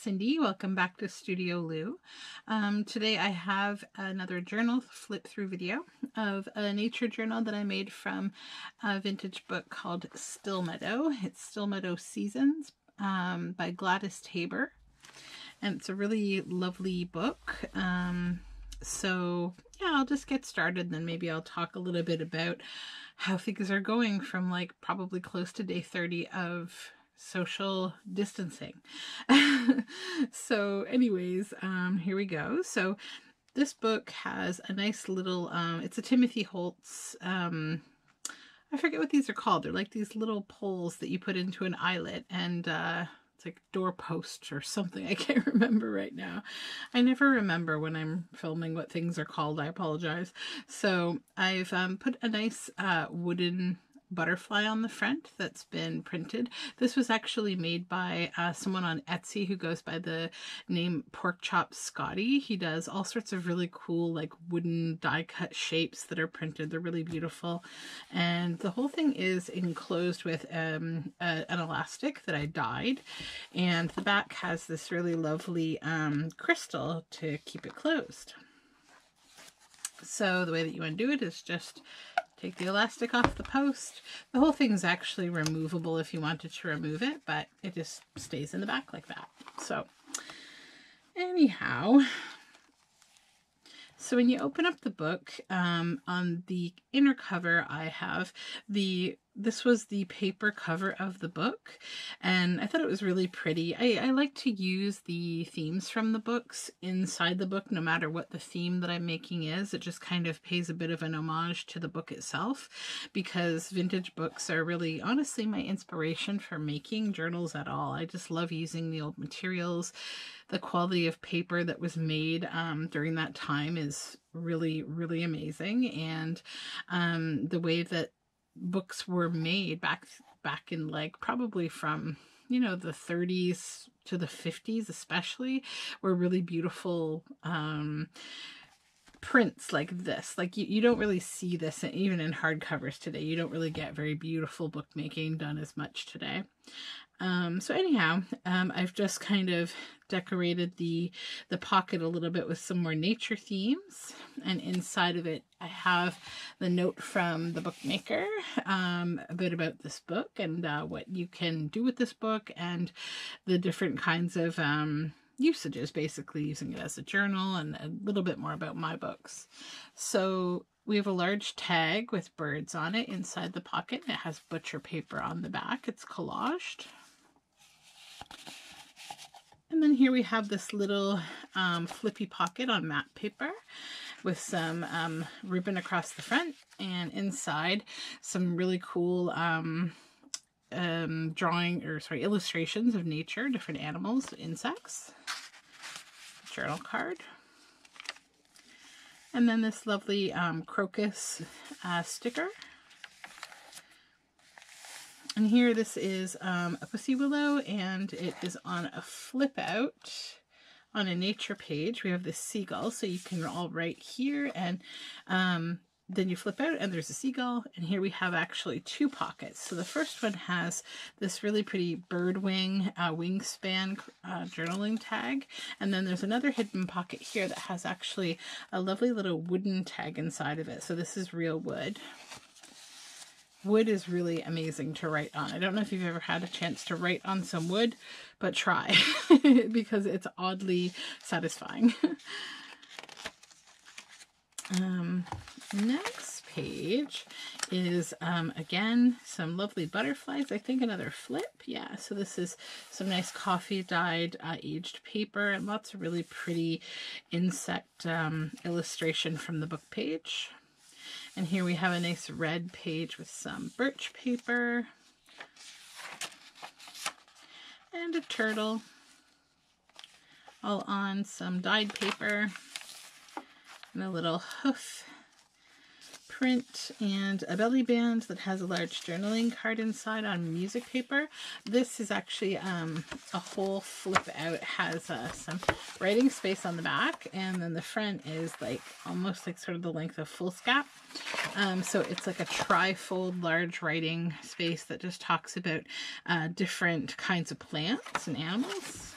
Cindy. Welcome back to Studioloo. Today I have another journal flip-through video of a nature journal that I made from a vintage book called Stillmeadow. It's Stillmeadow Seasons by Gladys Taber. And it's a really lovely book. So yeah, I'll just get started and then maybe I'll talk a little bit about how things are going from like probably close to day 30 of social distancing. So anyways, here we go. So this book has a nice little, it's a Timothy Holtz, I forget what these are called. They're like these little poles that you put into an eyelet, and it's like doorposts or something. I can't remember right now. I never remember when I'm filming what things are called. I apologize. So I've put a nice wooden butterfly on the front that's been printed. This was actually made by someone on Etsy who goes by the name Pork Chop Scotty. He does all sorts of really cool like wooden die cut shapes that are printed. They're really beautiful, and the whole thing is enclosed with an elastic that I dyed, and the back has this really lovely crystal to keep it closed. So the way that you undo it is just take the elastic off the post. The whole thing is actually removable if you wanted to remove it, but it just stays in the back like that. So anyhow, so when you open up the book, on the inner cover I have this was the paper cover of the book, and I thought it was really pretty. I like to use the themes from the books inside the book, no matter what the theme that I'm making is. It just kind of pays a bit of an homage to the book itself, because vintage books are really, honestly, my inspiration for making journals at all. I just love using the old materials. The quality of paper that was made during that time is really, really amazing, and the way that books were made back in like probably from, you know, the 30s to the 50s especially, were really beautiful prints like this. Like you don't really see this even in hardcovers today. You don't really get very beautiful bookmaking done as much today. So anyhow, I've just kind of decorated the pocket a little bit with some more nature themes, and inside of it I have the note from the bookmaker, a bit about this book and what you can do with this book and the different kinds of usages, basically using it as a journal, and a little bit more about my books. So we have a large tag with birds on it inside the pocket. It has butcher paper on the back. It's collaged. And then here we have this little flippy pocket on matte paper with some ribbon across the front, and inside some really cool illustrations of nature, different animals, insects, journal card, and then this lovely crocus sticker. And here, this is a pussy willow, and it is on a flip out on a nature page. We have this seagull, so you can all write here, and then you flip out and there's a seagull, and here we have actually two pockets. So the first one has this really pretty bird wing wingspan journaling tag, and then there's another hidden pocket here that has actually a lovely little wooden tag inside of it. So this is real wood. Wood is really amazing to write on. I don't know if you've ever had a chance to write on some wood, but try because it's oddly satisfying. Next page is again some lovely butterflies. I think another flip. Yeah, so this is some nice coffee dyed aged paper, and lots of really pretty insect illustration from the book page. And here we have a nice red page with some birch paper and a turtle, all on some dyed paper, and a little hoof print, and a belly band that has a large journaling card inside on music paper. This is actually a whole flip out. It has some writing space on the back, and then the front is like almost like sort of the length of foolscap. So it's like a tri-fold large writing space that just talks about different kinds of plants and animals.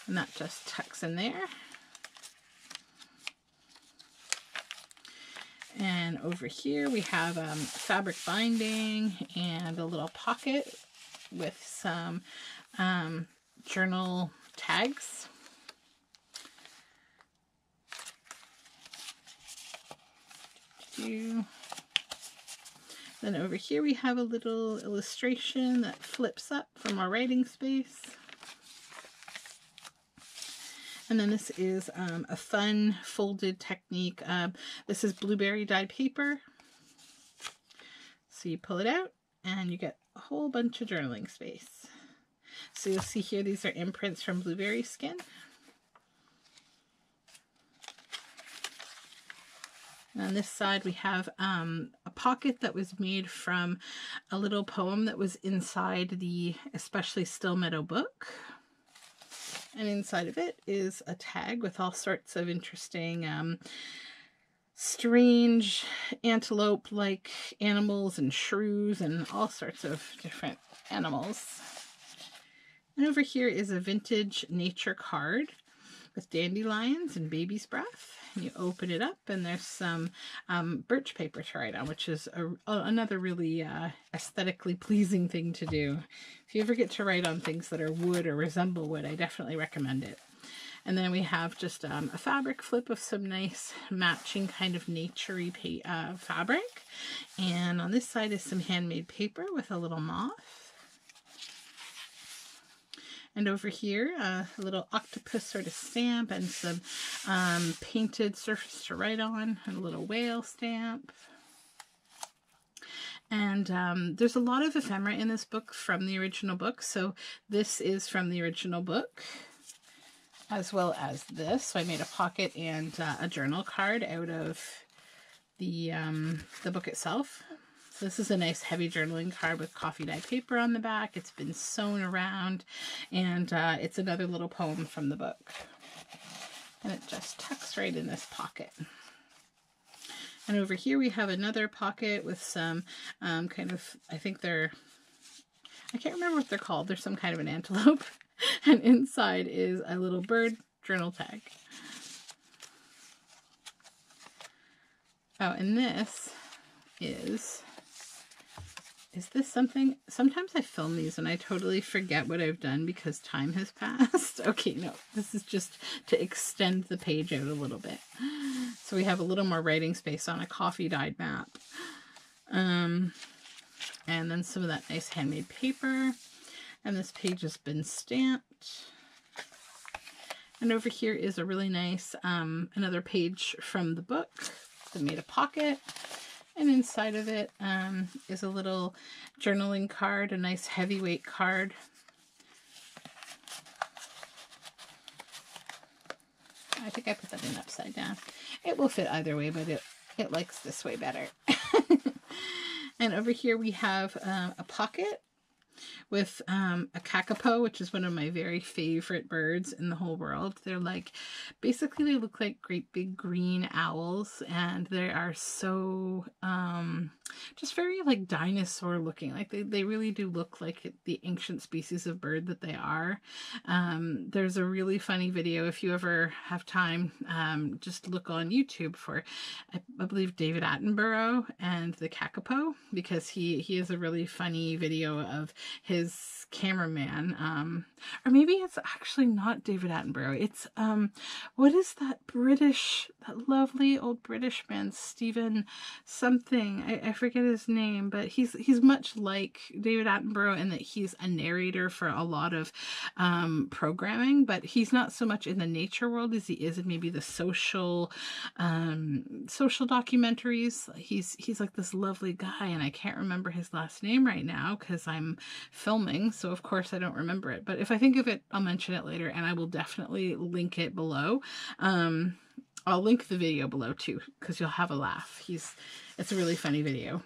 And that just tucks in there. And over here we have fabric binding and a little pocket with some journal tags. Then over here we have a little illustration that flips up from our writing space. And then this is a fun folded technique. This is blueberry dyed paper. So you pull it out and you get a whole bunch of journaling space. So you'll see here, these are imprints from blueberry skin. And on this side we have a pocket that was made from a little poem that was inside the Especially Stillmeadow book. And inside of it is a tag with all sorts of interesting, strange antelope-like animals and shrews and all sorts of different animals. And over here is a vintage nature card with dandelions and baby's breath. And you open it up and there's some birch paper to write on, which is another really aesthetically pleasing thing to do. If you ever get to write on things that are wood or resemble wood, I definitely recommend it. And then we have just a fabric flip of some nice matching kind of naturey fabric. And on this side is some handmade paper with a little moth. And over here, a little octopus sort of stamp and some painted surface to write on, and a little whale stamp. And there's a lot of ephemera in this book from the original book. So this is from the original book, as well as this. So I made a pocket and a journal card out of the book itself. So this is a nice heavy journaling card with coffee dye paper on the back. It's been sewn around, and it's another little poem from the book. And it just tucks right in this pocket. And over here we have another pocket with some kind of, I can't remember what they're called. They're some kind of an antelope. And inside is a little bird journal tag. Oh, and this is this something? Sometimes I film these and I totally forget what I've done because time has passed. Okay, no, this is just to extend the page out a little bit. So we have a little more writing space on a coffee dyed map. And then some of that nice handmade paper. And this page has been stamped. And over here is a really nice, another page from the book that made a pocket. And inside of it is a little journaling card, a nice heavyweight card. I think I put that in upside down. It will fit either way, but it likes this way better. And over here we have a pocket with a kakapo, which is one of my very favorite birds in the whole world. They're like, basically they look like great big green owls, and they are so just very like dinosaur looking. Like they really do look like the ancient species of bird that they are. There's a really funny video, if you ever have time, just look on YouTube for, I believe, David Attenborough and the kakapo, because he has a really funny video of his cameraman, or maybe it's actually not David Attenborough. It's what is that lovely old British man, Stephen something, I forget his name, but he's much like David Attenborough in that he's a narrator for a lot of programming, but he's not so much in the nature world as he is in maybe the social documentaries. He's like this lovely guy, and I can't remember his last name right now because I'm filming, so of course I don't remember it, but if I think of it, I'll mention it later, and I will definitely link it below. I'll link the video below too, because you'll have a laugh. It's a really funny video.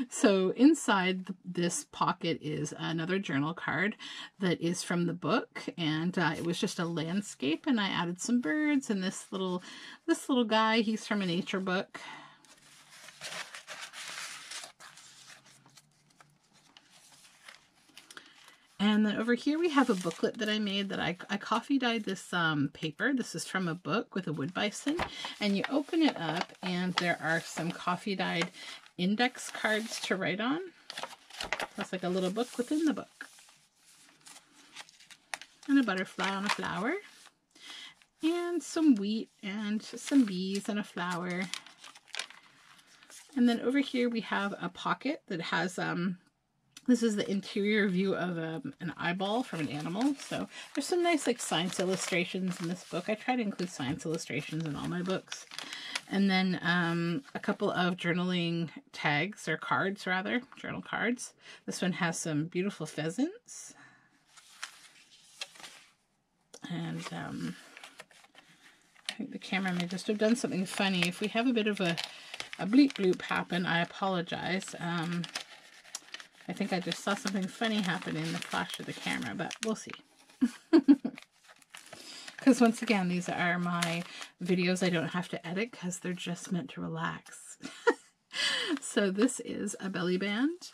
So inside this pocket is another journal card that is from the book, and it was just a landscape, and I added some birds and this little guy. He's from a nature book. And then over here we have a booklet that I made that I coffee dyed this paper. This is from a book with a wood bison. And you open it up and there are some coffee dyed index cards to write on. That's like a little book within the book. And a butterfly on a flower. And some wheat and some bees and a flower. And then over here we have a pocket that has this is the interior view of an eyeball from an animal. So there's some nice like science illustrations in this book. I try to include science illustrations in all my books. And then a couple of journaling tags, or cards rather, journal cards. This one has some beautiful pheasants. And I think the camera may just have done something funny. If we have a bit of a bleep bloop happen, I apologize. I think I just saw something funny happen in the flash of the camera, but we'll see. Because once again, these are my videos I don't have to edit because they're just meant to relax. So this is a belly band,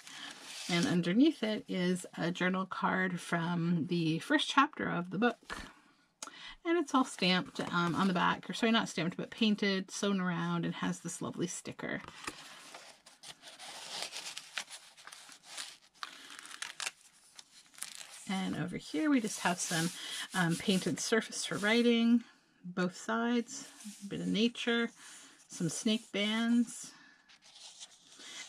and underneath it is a journal card from the first chapter of the book. And it's all stamped on the back, or sorry, not stamped, but painted, sewn around, and has this lovely sticker. And over here we just have some painted surface for writing, both sides, a bit of nature, some snake bands.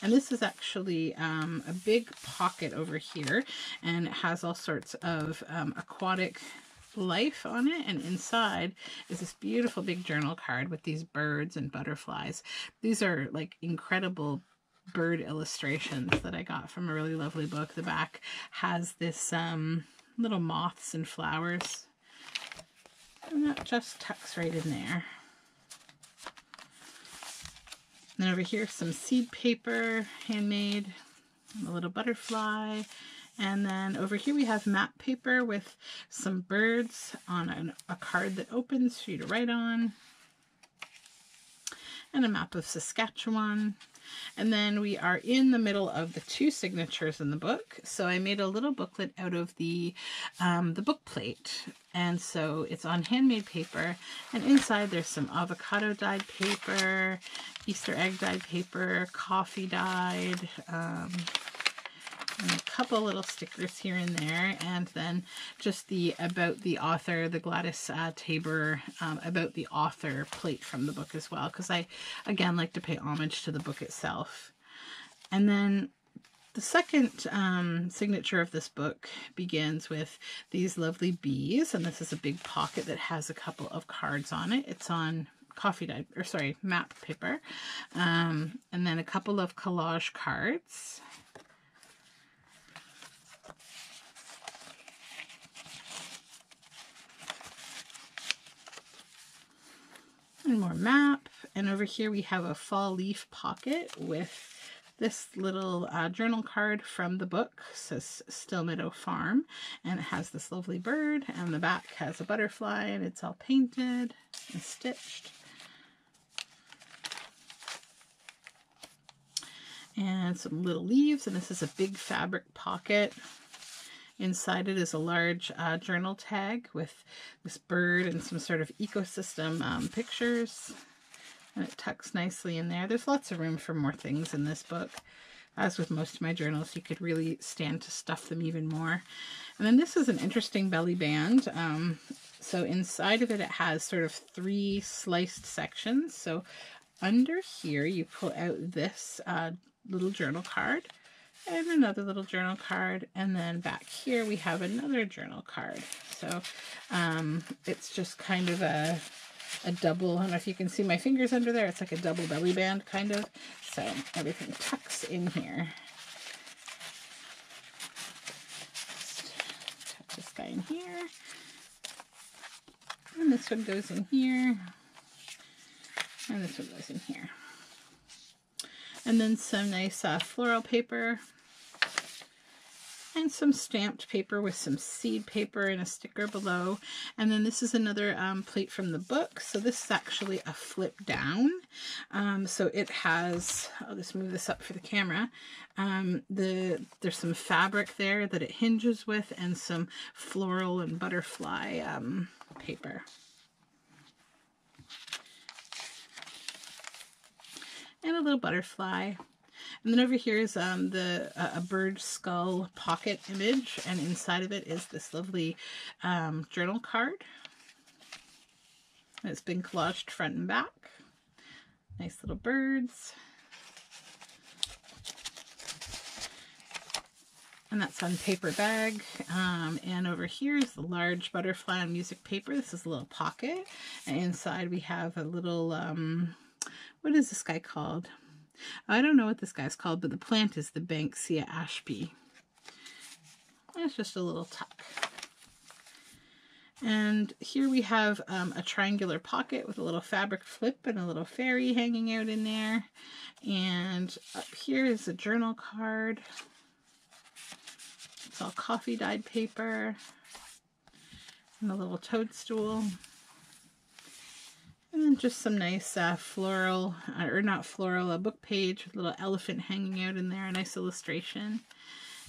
And this is actually a big pocket over here, and it has all sorts of aquatic life on it. And inside is this beautiful big journal card with these birds and butterflies. These are like incredible bird illustrations that I got from a really lovely book. The back has this little moths and flowers, and that just tucks right in there. And then over here some seed paper, handmade, and a little butterfly. And then over here we have map paper with some birds on a card that opens for you to write on, and a map of Saskatchewan. And then we are in the middle of the two signatures in the book. So I made a little booklet out of the book plate. And so it's on handmade paper. And inside there's some avocado dyed paper, Easter egg dyed paper, coffee dyed, and a couple little stickers here and there, and then just the about the author, the Gladys Taber about the author plate from the book as well, because I again like to pay homage to the book itself. And then the second signature of this book begins with these lovely bees, and this is a big pocket that has a couple of cards on it. It's on coffee dyed, or sorry, map paper, and then a couple of collage cards. And more map. And over here we have a fall leaf pocket with this little journal card from the book. It says Stillmeadow Farm, and it has this lovely bird, and the back has a butterfly, and it's all painted and stitched. And some little leaves, and this is a big fabric pocket. Inside it is a large journal tag with this bird and some sort of ecosystem pictures. And it tucks nicely in there. There's lots of room for more things in this book. As with most of my journals, you could really stand to stuff them even more. And then this is an interesting belly band. So inside of it, it has sort of 3 sliced sections. So under here, you pull out this little journal card, and another little journal card, and then back here we have another journal card. So it's just kind of a double, I don't know if you can see my fingers under there, it's like a double belly band kind of. So everything tucks in here. Just tuck this guy in here, and this one goes in here, and this one goes in here. And then some nice floral paper. and some stamped paper with some seed paper and a sticker below. And then this is another plate from the book. So this is actually a flip down. So it has, I'll just move this up for the camera. There's some fabric there that it hinges with, and some floral and butterfly paper. And a little butterfly. And then over here is a bird skull pocket image, and inside of it is this lovely journal card. And it's been collaged front and back. Nice little birds. And that's on paper bag. And over here is the large butterfly on music paper. This is a little pocket. And inside we have a little, what is this guy called? I don't know what this guy's called, but the plant is the Banksia ashby. It's just a little tuck. And here we have a triangular pocket with a little fabric flip and a little fairy hanging out in there. And up here is a journal card. It's all coffee dyed paper. And a little toadstool. And then just some nice floral, or not floral, a book page with a little elephant hanging out in there, a nice illustration.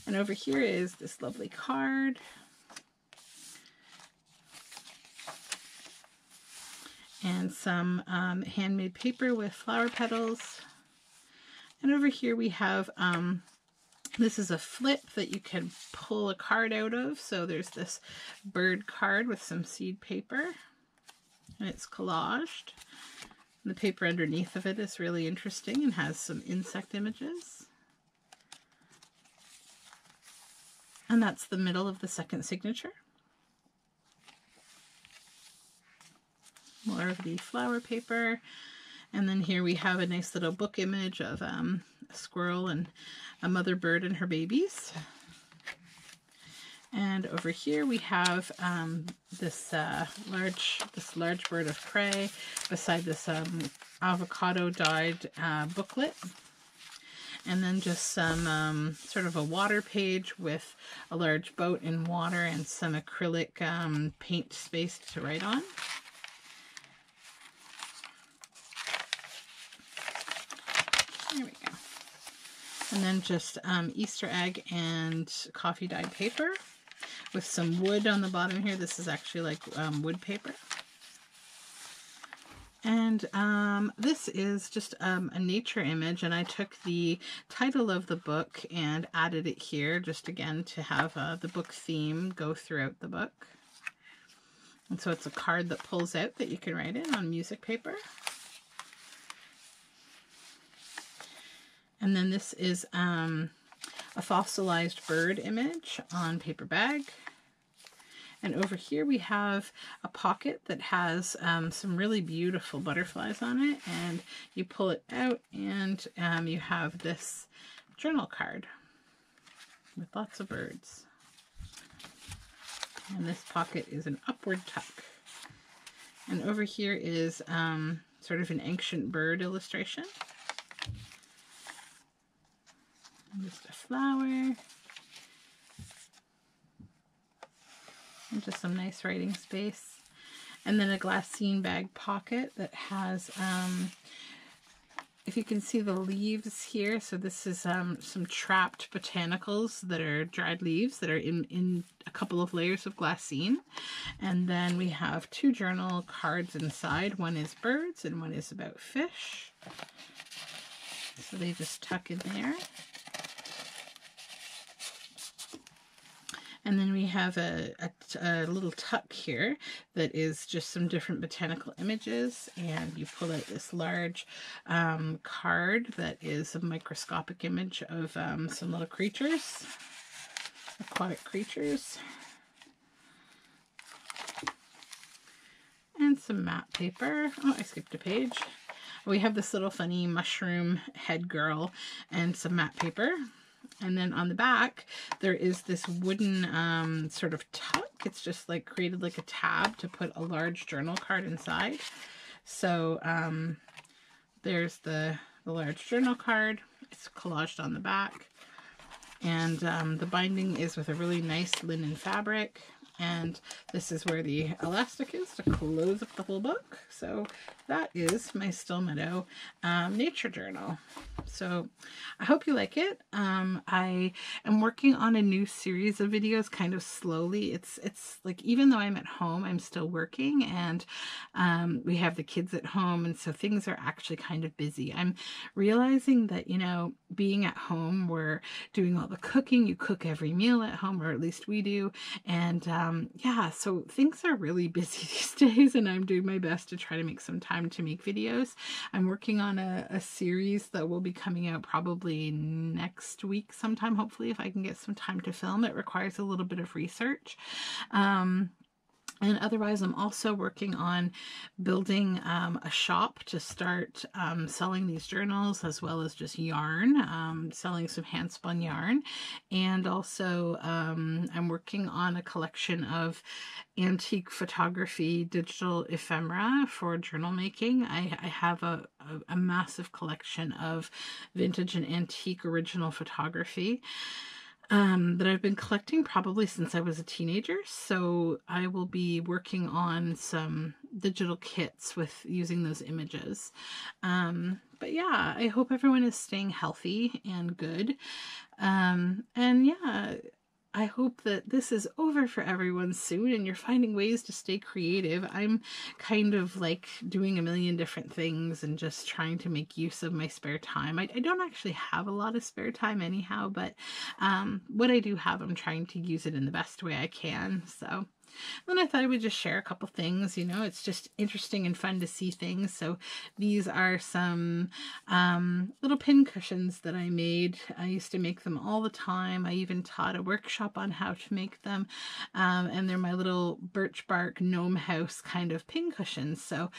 And over here is this lovely card. And some handmade paper with flower petals. And over here we have, this is a flip that you can pull a card out of. So there's this bird card with some seed paper. And it's collaged. The paper underneath of it is really interesting and has some insect images. And that's the middle of the second signature. More of the flower paper. And then here we have a nice little book image of a squirrel and a mother bird and her babies. And over here we have this large bird of prey beside this avocado dyed booklet. And then just some sort of a water page with a large boat in water and some acrylic paint space to write on. There we go. And then just Easter egg and coffee dyed paper with some wood on the bottom here. This is actually like wood paper. And this is just a nature image, and I took the title of the book and added it here just again to have the book theme go throughout the book. And so it's a card that pulls out that you can write in on music paper. And then this is a fossilized bird image on paper bag. And over here we have a pocket that has some really beautiful butterflies on it. And you pull it out and you have this journal card with lots of birds. And this pocket is an upward tuck. And over here is sort of an ancient bird illustration. And just a flower. And just some nice writing space. And then a glassine bag pocket that has, if you can see the leaves here, so this is some trapped botanicals that are dried leaves that are in a couple of layers of glassine. And then we have two journal cards inside. One is birds and one is about fish. So they just tuck in there. And then we have a little tuck here that is just some different botanical images. And you pull out this large card that is a microscopic image of some little creatures, aquatic creatures. And some matte paper. Oh, I skipped a page. We have this little funny mushroom head girl and some matte paper. And then on the back, there is this wooden sort of tuck. It's just like created like a tab to put a large journal card inside. So there's the large journal card. It's collaged on the back. And the binding is with a really nice linen fabric. And this is where the elastic is to close up the whole book. So that is my Stillmeadow nature journal. So I hope you like it. I am working on a new series of videos kind of slowly. It's like, even though I'm at home, I'm still working, and we have the kids at home, and so things are actually kind of busy. I'm realizing that, you know, being at home, we're doing all the cooking. You cook every meal at home, or at least we do. And yeah, so things are really busy these days, and I'm doing my best to try to make some time to make videos. I'm working on a series that will be coming out probably next week sometime, hopefully, if I can get some time to film. It requires a little bit of research. And otherwise, I'm also working on building a shop to start selling these journals, as well as just yarn, selling some hand-spun yarn. And also, I'm working on a collection of antique photography digital ephemera for journal making. I have a massive collection of vintage and antique original photography that I've been collecting probably since I was a teenager. So I will be working on some digital kits with using those images. But yeah, I hope everyone is staying healthy and good. And yeah, I hope that this is over for everyone soon and you're finding ways to stay creative. I'm kind of like doing a million different things and just trying to make use of my spare time. I don't actually have a lot of spare time anyhow, but what I do have, I'm trying to use it in the best way I can. So then I thought I would just share a couple things. You know, it's just interesting and fun to see things. So these are some little pin cushions that I made. I used to make them all the time. I even taught a workshop on how to make them. And they're my little birch bark gnome house kind of pin cushions. So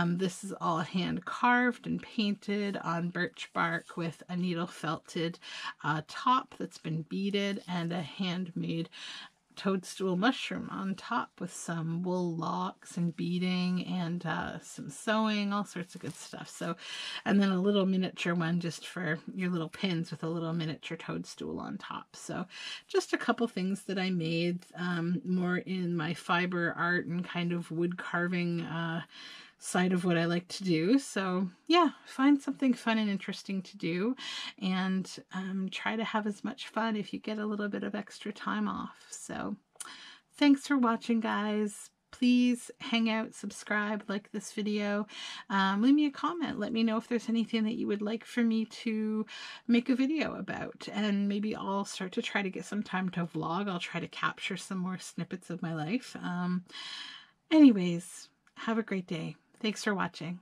this is all hand carved and painted on birch bark with a needle felted top that's been beaded, and a handmade toadstool mushroom on top with some wool locks and beading and some sewing, all sorts of good stuff. So, and then a little miniature one just for your little pins with a little miniature toadstool on top. So just a couple things that I made, more in my fiber art and kind of wood carving side of what I like to do. So yeah, find something fun and interesting to do, and try to have as much fun if you get a little bit of extra time off. So thanks for watching, guys. Please hang out, subscribe, like this video, leave me a comment. Let me know if there's anything that you would like for me to make a video about, and maybe I'll start to try to get some time to vlog. I'll try to capture some more snippets of my life. Anyways, have a great day. Thanks for watching.